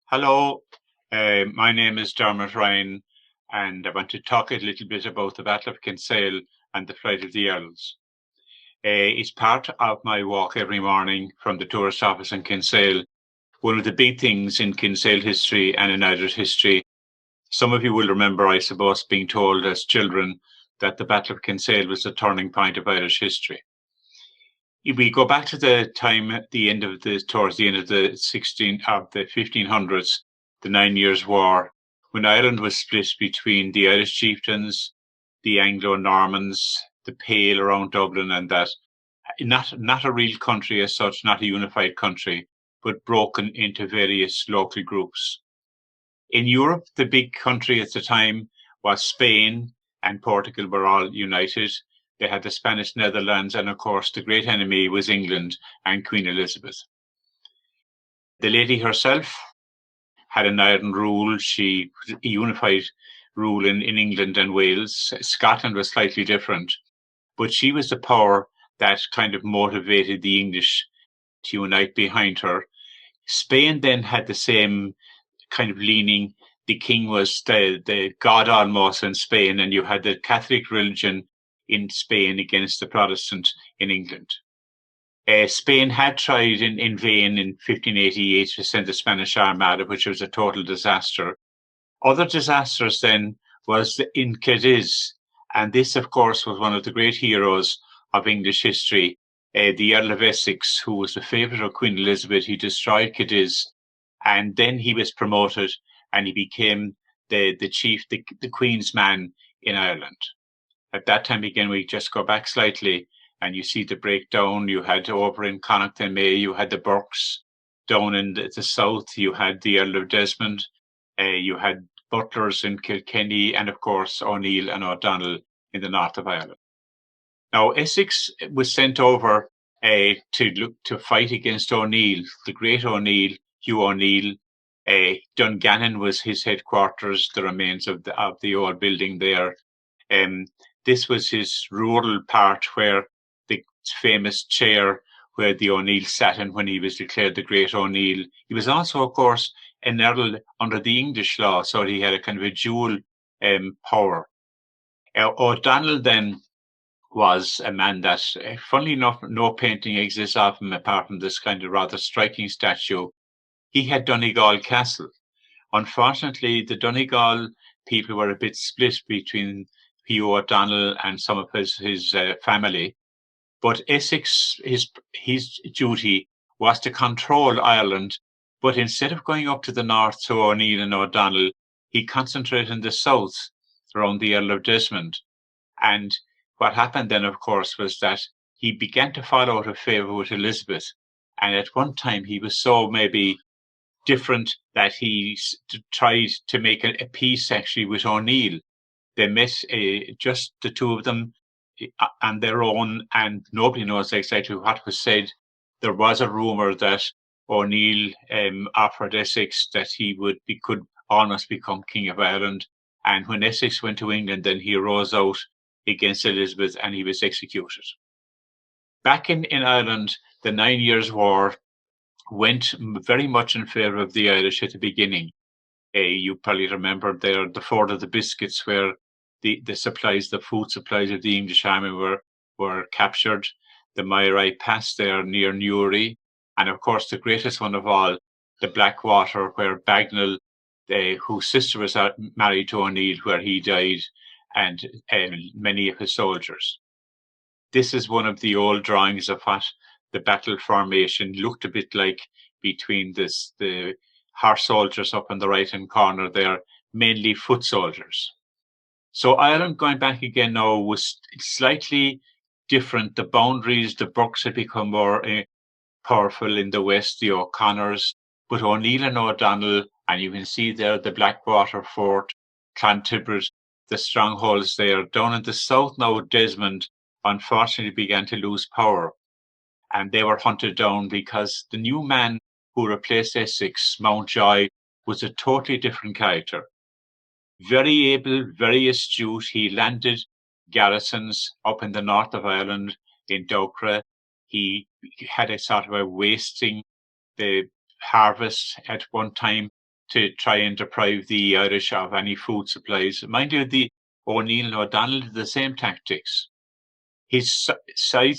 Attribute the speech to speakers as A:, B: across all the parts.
A: Hello, my name is Dermot Ryan, and I want to talk a little bit about the Battle of Kinsale and the flight of the Earls. It's part of my walk every morning from the tourist office in Kinsale. One of the big things in Kinsale history and in Irish history, some of you will remember, I suppose, being told as children that the Battle of Kinsale was the turning point of Irish history. If we go back to the time at the end of towards the end of the 1500s, the 9 Years' War, when Ireland was split between the Irish chieftains, the Anglo-Normans, the Pale around Dublin, and that not a real country as such, not a unified country, but broken into various local groups. In Europe, the big country at the time was Spain, and Portugal were all united. They had the Spanish Netherlands, and of course, the great enemy was England and Queen Elizabeth. The lady herself had an iron rule. She unified rule in England and Wales. Scotland was slightly different, but she was the power that kind of motivated the English to unite behind her. Spain then had the same kind of leaning. The king was the god almost in Spain, and you had the Catholic religion in Spain against the Protestant in England. Spain had tried in vain in 1588 to send the Spanish Armada, which was a total disaster. Other disasters then was in Cadiz, and this, of course, was one of the great heroes of English history, the Earl of Essex, who was the favourite of Queen Elizabeth. He destroyed Cadiz, and then he was promoted, and he became the chief, the Queen's man in Ireland. At that time, again, we just go back slightly, and you see the breakdown. You had over in Connacht and May, you had the Burkes. Down in the south, you had the Earl of Desmond. You had butlers in Kilkenny, and of course O'Neill and O'Donnell in the north of Ireland. Now Essex was sent over to fight against O'Neill, the great O'Neill, Hugh O'Neill. Dungannon was his headquarters, the remains of the old building there. This was his rural part where the famous chair where the O'Neill sat in when he was declared the Great O'Neill. He was also, of course, an earl under the English law, so he had a kind of a dual power. O'Donnell then was a man that, funnily enough, no painting exists of him apart from this kind of rather striking statue. He had Donegal Castle. Unfortunately, the Donegal people were a bit split between Hugh O'Donnell and some of his family. But Essex, his duty was to control Ireland. But instead of going up to the north to O'Neill and O'Donnell, he concentrated in the south around the Earl of Desmond. And what happened then, of course, was that he began to fall out of favour with Elizabeth. And at one time, he was so maybe different that he tried to make a peace actually with O'Neill. They met, just the two of them on their own, and nobody knows exactly what was said. There was a rumour that O'Neill offered Essex that he could almost become King of Ireland. And when Essex went to England, then he rose out against Elizabeth and he was executed. Back in Ireland, the 9 Years' War went very much in favour of the Irish at the beginning. You probably remember there the Ford of the Biscuits, where the food supplies of the English army were captured. The Mairai Pass there near Newry, and of course the greatest one of all, the Blackwater, where Bagnall, whose sister was married to O'Neill, where he died, and many of his soldiers. This is one of the old drawings of what the battle formation looked a bit like between the horse soldiers up in the right-hand corner there, mainly foot soldiers. So Ireland, going back again now, was slightly different. The boundaries, the Burkes had become more powerful in the west, the O'Connors, but O'Neill and O'Donnell, and you can see there the Blackwater Fort, Clontibbert, the strongholds there. Down in the south now, Desmond unfortunately began to lose power, and they were hunted down because the new man who replaced Essex, Mountjoy, was a totally different character. Very able, very astute. He landed garrisons up in the north of Ireland, in Doughcra. He had a sort of a wasting the harvest at one time. to try and deprive the Irish of any food supplies. Mind you, the O'Neill and O'Donnell did the same tactics. His side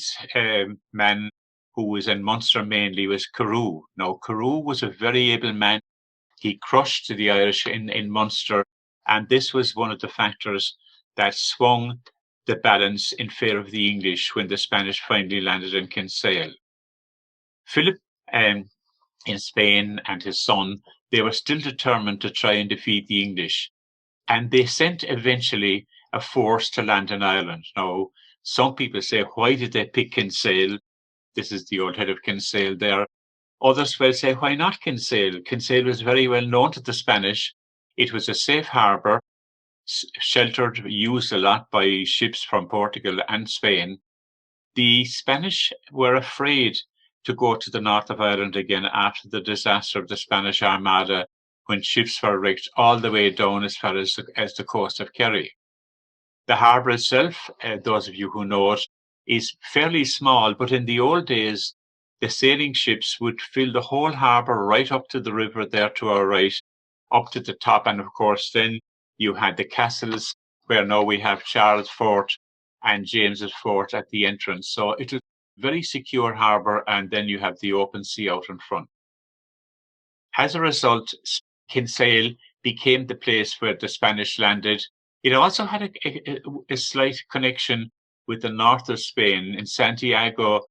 A: man, who was in Munster mainly, was Carew. Now, Carew was a very able man. He crushed the Irish in Munster, and this was one of the factors that swung the balance in favour of the English when the Spanish finally landed in Kinsale. Philip in Spain and his son, they were still determined to try and defeat the English, and they sent eventually a force to land in Ireland. Now, some people say, why did they pick Kinsale? This is the old head of Kinsale there. Others will say, why not Kinsale? Kinsale was very well known to the Spanish. It was a safe harbour, sheltered, used a lot by ships from Portugal and Spain. The Spanish were afraid to go to the north of Ireland again after the disaster of the Spanish Armada, when ships were wrecked all the way down as far as the coast of Kerry. The harbour itself, those of you who know it, is fairly small, but in the old days, the sailing ships would fill the whole harbour right up to the river there to our right, up to the top. And of course, then you had the castles, where now we have Charles Fort and James's Fort at the entrance. So it was a very secure harbour, and then you have the open sea out in front. As a result, Kinsale became the place where the Spanish landed. It also had a slight connection with the north of Spain. In Santiago,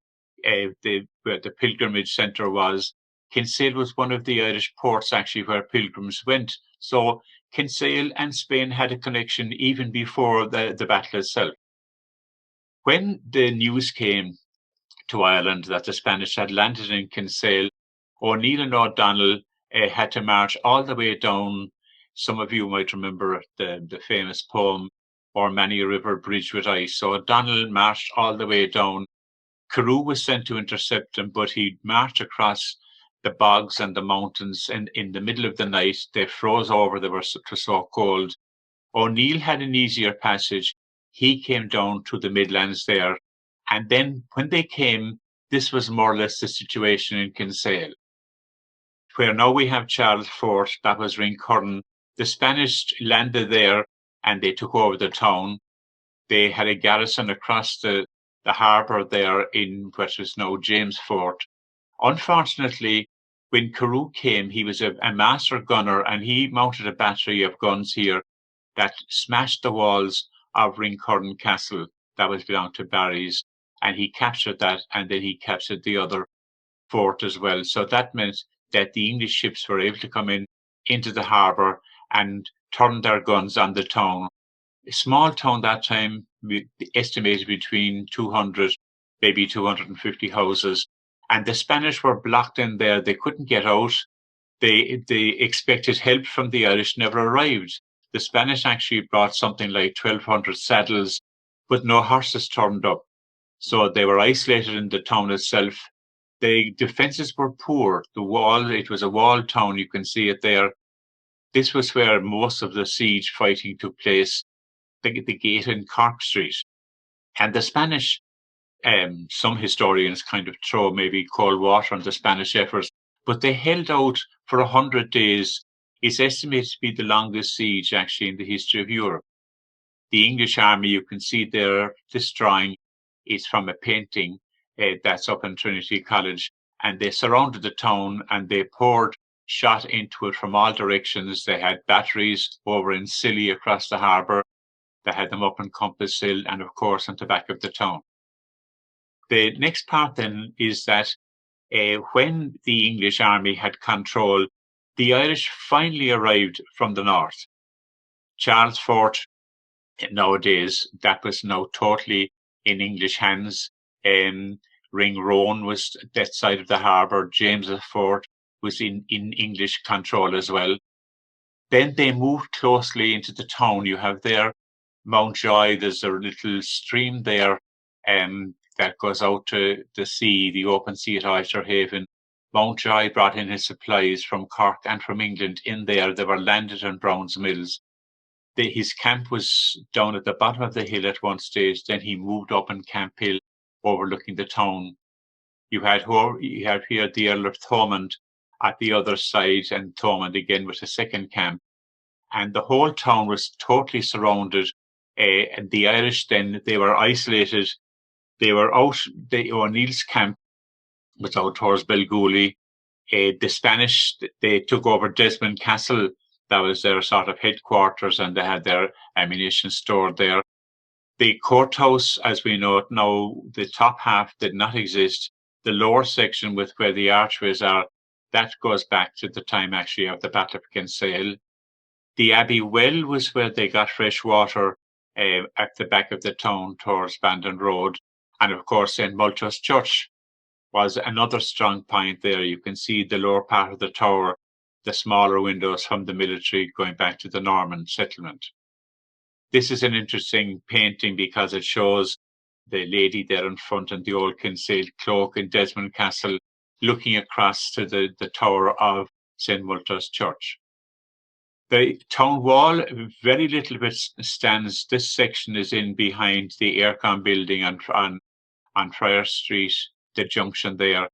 A: where the pilgrimage centre was, Kinsale was one of the Irish ports actually where pilgrims went. So Kinsale and Spain had a connection even before the battle itself. When the news came to Ireland that the Spanish had landed in Kinsale, O'Neill and O'Donnell had to march all the way down. Some of you might remember the famous poem, "O'er many a river bridged with ice." So O'Donnell marched all the way down. Carew was sent to intercept him, but he marched across the bogs and the mountains, and in the middle of the night, they froze over. It was so cold. O'Neill had an easier passage. He came down to the Midlands there. And then when they came, this was more or less the situation in Kinsale, where now we have Charles Fort, that was Ringcurran. The Spanish landed there and they took over the town. They had a garrison across the harbour there in what is now James Fort. Unfortunately, when Carew came, he was a master gunner, and he mounted a battery of guns here that smashed the walls of Ringcurran Castle that was belonged to Barry's, and he captured that, and then he captured the other fort as well. So that meant that the English ships were able to come into the harbour and turn their guns on the town. A small town that time, estimated between 200, maybe 250 houses. And the Spanish were blocked in there. They couldn't get out. They expected help from the Irish, never arrived. The Spanish actually brought something like 1,200 saddles, but no horses turned up. So they were isolated in the town itself. The defences were poor. It was a walled town. You can see it there. This was where most of the siege fighting took place, the gate in Cork Street. And the Spanish, some historians kind of throw maybe cold water on the Spanish efforts, but they held out for 100 days. It's estimated to be the longest siege actually in the history of Europe. The English army, you can see there, this drawing is from a painting that's up in Trinity College, and they surrounded the town and they poured shot into it from all directions. They had batteries over in Scilly across the harbour. They had them up in Compass Hill and, of course, at the back of the town. The next part then is that when the English army had control, the Irish finally arrived from the north. Charles Fort, nowadays, that was now totally in English hands. Ringroan was that side of the harbour. James's Fort was in English control as well. Then they moved closely into the town. You have there Mountjoy. There's a little stream there that goes out to the sea, the open sea at Oysterhaven. Mountjoy brought in his supplies from Cork and from England in there. They were landed in Brown's Mills. His camp was down at the bottom of the hill at one stage. Then he moved up in Camp Hill, overlooking the town. You had here the Earl of Thomond at the other side, and Thomond again with a second camp. And the whole town was totally surrounded. And the Irish then, they were isolated. They were out, the O'Neill's camp was out towards Belgooly. The Spanish, they took over Desmond Castle. That was their sort of headquarters, and they had their ammunition stored there. The courthouse, as we know it now, the top half did not exist. The lower section with where the archways are, that goes back to the time actually of the Battle of Kinsale. The Abbey Well was where they got fresh water at the back of the town towards Bandon Road. And of course, St. Malta's Church was another strong point there. You can see the lower part of the tower, the smaller windows from the military going back to the Norman settlement. This is an interesting painting because it shows the lady there in front in the old Kinsale cloak in Desmond Castle looking across to the tower of St. Malta's Church. The town wall, very little bit stands. This section is in behind the Aircon building on Friar Street, the junction there.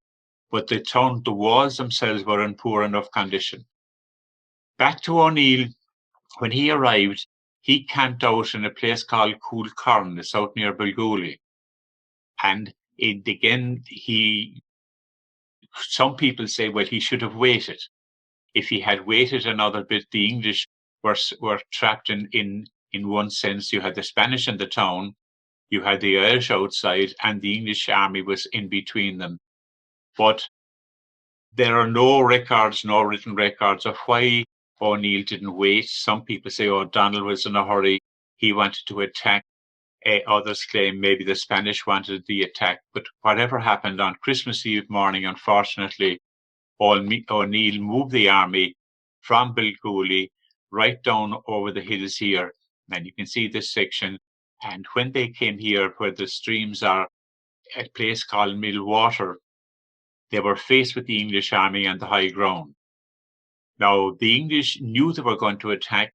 A: But the walls themselves were in poor enough condition. Back to O'Neill, when he arrived, he camped out in a place called Coolcorn. It's out near Belgooly. And again, some people say, well, he should have waited. If he had waited another bit, the English were trapped in one sense. You had the Spanish in the town, you had the Irish outside, and the English army was in between them. But there are no written records of why O'Neill didn't wait. Some people say O'Donnell was in a hurry. He wanted to attack. Others claim maybe the Spanish wanted the attack. But whatever happened on Christmas Eve morning, unfortunately, O'Neill moved the army from Belgooly right down over the hills here. And you can see this section. And when they came here, where the streams are, a place called Millwater, they were faced with the English army on the high ground. Now, the English knew they were going to attack.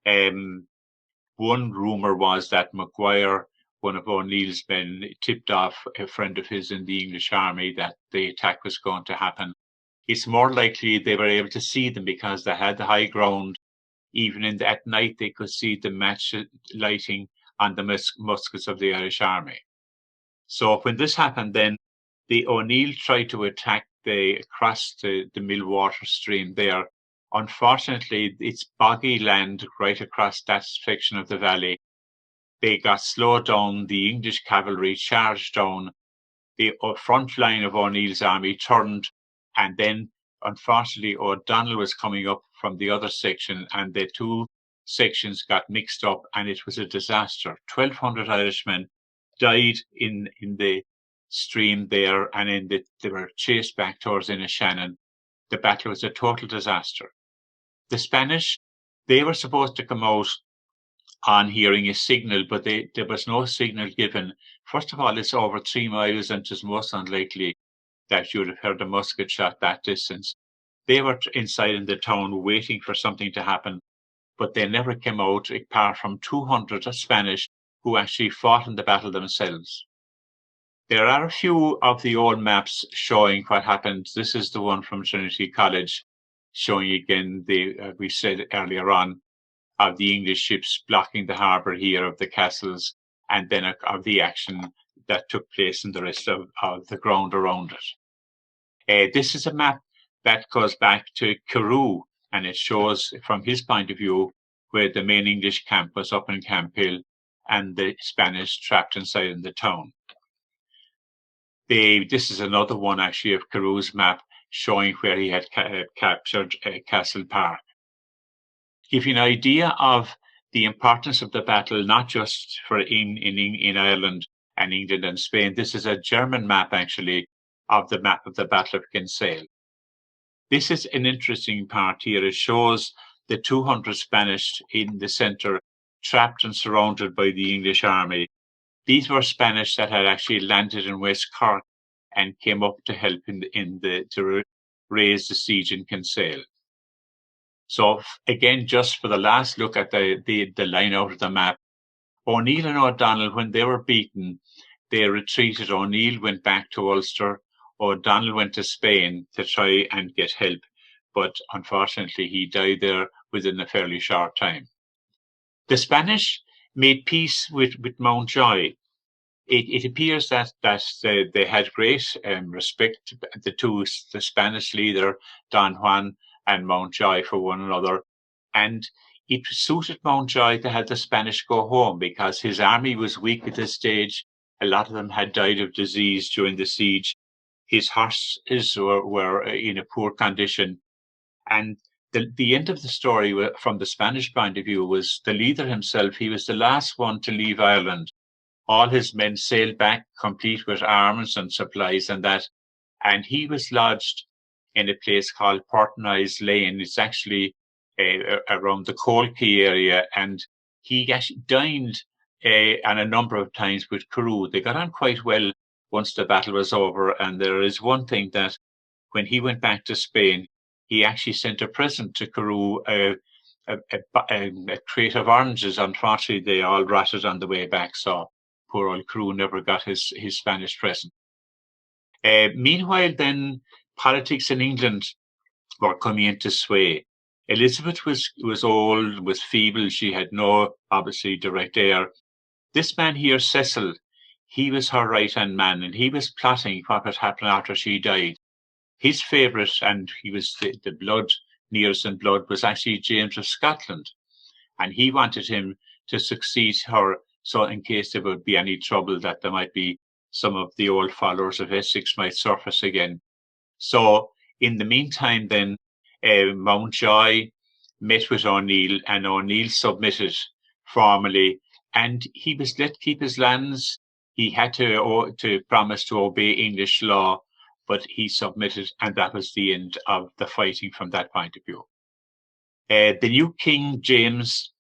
A: One rumour was that Maguire, one of O'Neill's men, tipped off a friend of his in the English army that the attack was going to happen. It's more likely they were able to see them because they had the high ground. Even at night, they could see the match lighting on the muskets of the Irish army. So when this happened, then the O'Neill tried to attack across the Millwater stream there. Unfortunately, it's boggy land right across that section of the valley. They got slowed down. The English cavalry charged down. The front line of O'Neill's army turned, and then, unfortunately, O'Donnell was coming up from the other section, and the two sections got mixed up, and it was a disaster. 1,200 Irishmen died in the stream there, and they were chased back towards Inishannon. The battle was a total disaster. The Spanish, they were supposed to come out on hearing a signal, but there was no signal given. First of all, it's over 3 miles, and it's most unlikely that you would have heard a musket shot that distance. They were inside in the town waiting for something to happen, but they never came out apart from 200 Spanish who actually fought in the battle themselves. There are a few of the old maps showing what happened. This is the one from Trinity College, showing again we said earlier on, of the English ships blocking the harbour here of the castles, and then of the action that took place in the rest of the ground around it. This is a map that goes back to Carew, and it shows from his point of view where the main English camp was up in Camp Hill and the Spanish trapped inside in the town. This is another one actually of Carew's map showing where he had captured Castle Park. Give you an idea of the importance of the battle, not just for in Ireland and England and Spain. This is a German map actually of the map of the Battle of Kinsale. This is an interesting part here. It shows the 200 Spanish in the centre, trapped and surrounded by the English army. These were Spanish that had actually landed in West Cork and came up to help to raise the siege in Kinsale. So again, just for the last look at the line out of the map, O'Neill and O'Donnell, when they were beaten, they retreated. O'Neill went back to Ulster. O'Donnell went to Spain to try and get help, but unfortunately he died there within a fairly short time. The Spanish made peace with Mountjoy. It appears that they had great respect, the Spanish leader, Don Juan, and Mountjoy for one another. And it suited Mountjoy to have the Spanish go home because his army was weak at this stage. A lot of them had died of disease during the siege. His horses were in a poor condition. And the end of the story from the Spanish point of view was the leader himself. He was the last one to leave Ireland. All his men sailed back, complete with arms and supplies and that. And he was lodged in a place called Portnoy's Lane. It's actually around the Coal Quay area. And he actually dined and a number of times with Carew. They got on quite well once the battle was over. And there is one thing that when he went back to Spain, he actually sent a present to Carew, a crate of oranges. Unfortunately, they all rotted on the way back, so poor old Carew never got his Spanish present. Meanwhile, then, politics in England were coming into sway. Elizabeth was old, was feeble. She had no, obviously, direct heir. This man here, Cecil, he was her right-hand man, and he was plotting what would happen after she died. His favourite, and he was the blood, nearest in blood, was actually James of Scotland. And he wanted him to succeed her, so in case there would be any trouble, that there might be some of the old followers of Essex might surface again. So in the meantime, then, Mountjoy met with O'Neill, and O'Neill submitted formally, and he was let keep his lands. He had to promise to obey English law, but he submitted, and that was the end of the fighting from that point of view. The new King James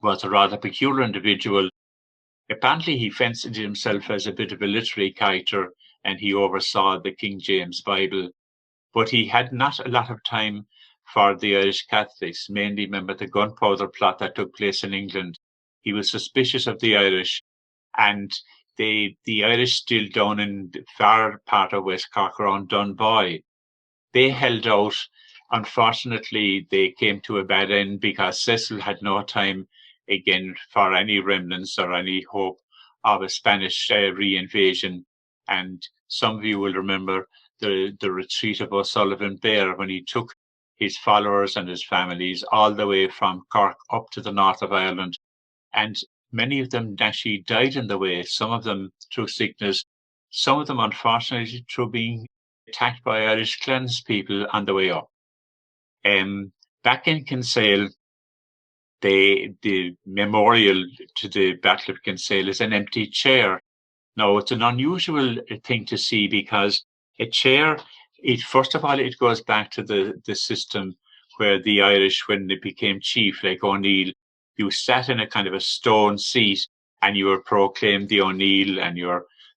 A: was a rather peculiar individual. Apparently, he fancied himself as a bit of a literary character, and he oversaw the King James Bible. But he had not a lot of time for the Irish Catholics, mainly remember the gunpowder plot that took place in England. He was suspicious of the Irish, and the Irish still down in the far part of West Cork around Dunboy. They held out. Unfortunately, they came to a bad end because Cecil had no time again for any remnants or any hope of a Spanish reinvasion. And some of you will remember the retreat of O'Sullivan Bear when he took his followers and his families all the way from Cork up to the north of Ireland. And many of them actually died in the way, some of them through sickness, some of them, unfortunately, through being attacked by Irish clanspeople on the way up. Back in Kinsale, the memorial to the Battle of Kinsale is an empty chair. Now, it's an unusual thing to see because a chair, first of all, it goes back to the system where the Irish, when they became chief, like O'Neill, you sat in a kind of a stone seat and you were proclaimed the O'Neill, and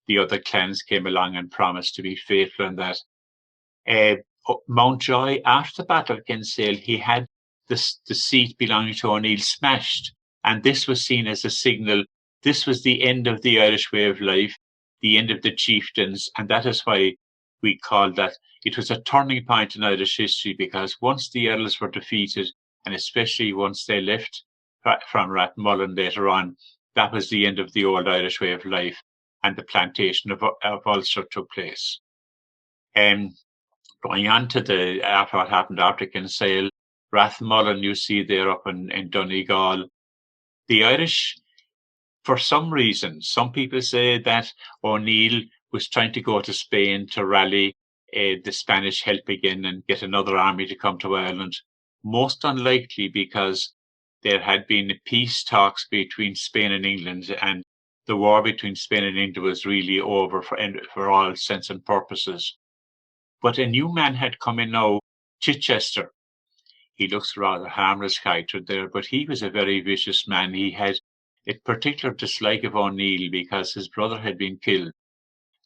A: the other clans came along and promised to be faithful in that. Mountjoy, after the Battle of Kinsale, he had the seat belonging to O'Neill smashed, and this was seen as a signal. This was the end of the Irish way of life, the end of the chieftains, and that is why we call that. It was a turning point in Irish history, because once the Earls were defeated, and especially once they left from Rathmullen later on, that was the end of the old Irish way of life, and the plantation of Ulster took place. Going on to after what happened after Kinsale, Rathmullen, you see there up in Donegal. The Irish, for some reason, some people say that O'Neill was trying to go to Spain to rally the Spanish help again and get another army to come to Ireland. Most unlikely, because there had been peace talks between Spain and England, and the war between Spain and England was really over for all sense and purposes. But a new man had come in now, Chichester. He looks rather harmless character there, but he was a very vicious man. He had a particular dislike of O'Neill because his brother had been killed,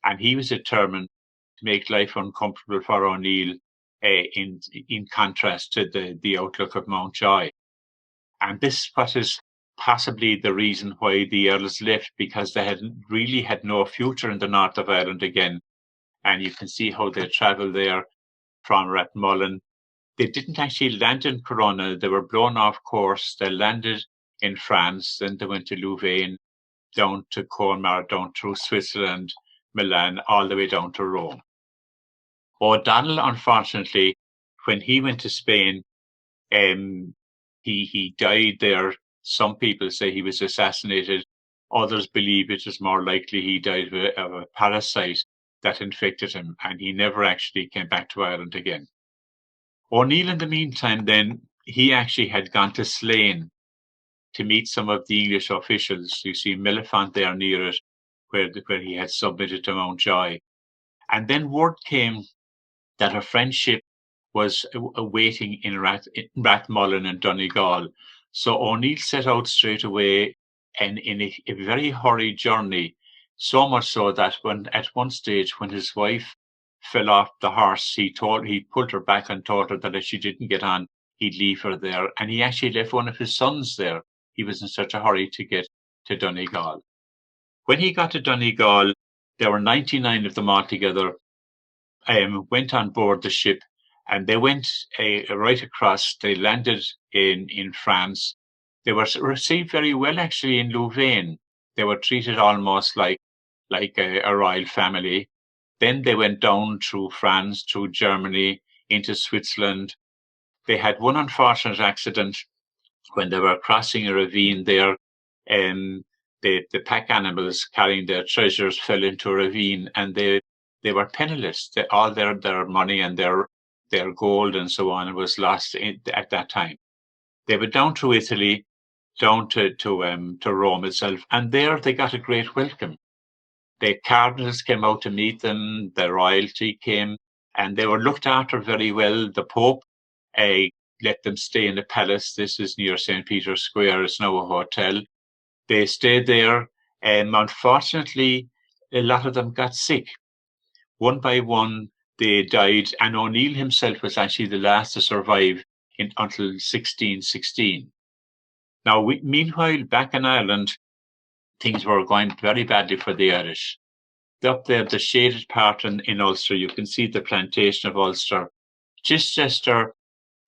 A: and he was determined to make life uncomfortable for O'Neill in contrast to the outlook of Mountjoy. And this what is possibly the reason why the Earls left, because they had really had no future in the north of Ireland again. and you can see how they travel there from Rathmullen. They didn't actually land in Corona. They were blown off course. They landed in France, then they went to Louvain, down to Colmar, down through Switzerland, Milan, all the way down to Rome. O'Donnell, unfortunately, when he went to Spain, he died there. Some people say he was assassinated. Others believe it is more likely he died of a parasite that infected him, and he never actually came back to Ireland again. O'Neill, in the meantime, then, he actually had gone to Slane to meet some of the English officials. You see Millifont there near it, where he had submitted to Mountjoy. And then word came that a friendship was awaiting in Rathmullen and Donegal. So O'Neill set out straight away and in a very hurried journey, so much so that when at one stage when his wife fell off the horse, he pulled her back and told her that if she didn't get on, he'd leave her there. And he actually left one of his sons there. He was in such a hurry to get to Donegal. When he got to Donegal, there were 99 of them altogether, went on board the ship, and they went right across. They landed in France. They were received very well, actually, in Louvain. They were treated almost like a royal family. Then they went down through France, through Germany, into Switzerland. They had one unfortunate accident when they were crossing a ravine there. The pack animals carrying their treasures fell into a ravine, and they were penniless. All their money and their gold and so on was lost at that time. They went down to Italy, down to Rome itself, and there they got a great welcome. The cardinals came out to meet them, the royalty came, and they were looked after very well. The Pope let them stay in the palace. This is near St. Peter's Square. It's now a hotel. They stayed there, and unfortunately, a lot of them got sick. One by one, they died, and O'Neill himself was actually the last to survive until 1616. Now, meanwhile, back in Ireland, things were going very badly for the Irish. Up there, the shaded part in Ulster, you can see the plantation of Ulster. Chichester,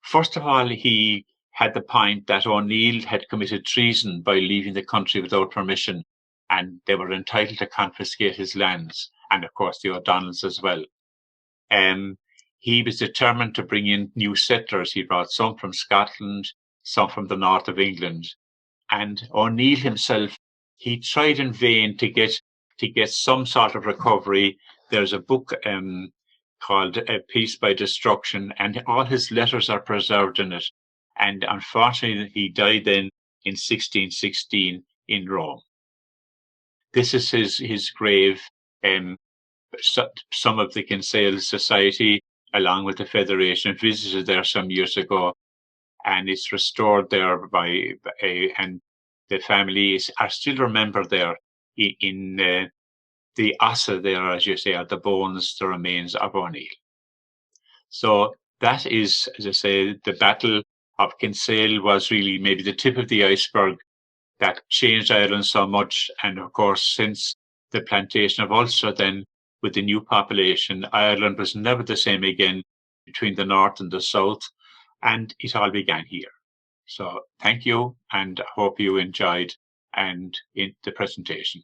A: first of all, he had the point that O'Neill had committed treason by leaving the country without permission, and they were entitled to confiscate his lands, and of course the O'Donnells as well. He was determined to bring in new settlers. He brought some from Scotland, some from the north of England. And O'Neill himself, he tried in vain to get some sort of recovery. There's a book called Peace by Destruction, and all his letters are preserved in it. And unfortunately, he died then in 1616 in Rome. This is his grave. Some of the Kinsale Society, along with the Federation, visited there some years ago, and it's restored there and the families are still remembered there in the ossa there, as you say, are the bones, the remains of O'Neill. So that is, as I say, the Battle of Kinsale was really maybe the tip of the iceberg that changed Ireland so much. And of course, since the plantation of Ulster, then with the new population, Ireland was never the same again between the north and the south, and it all began here. So thank you, and I hope you enjoyed the presentation.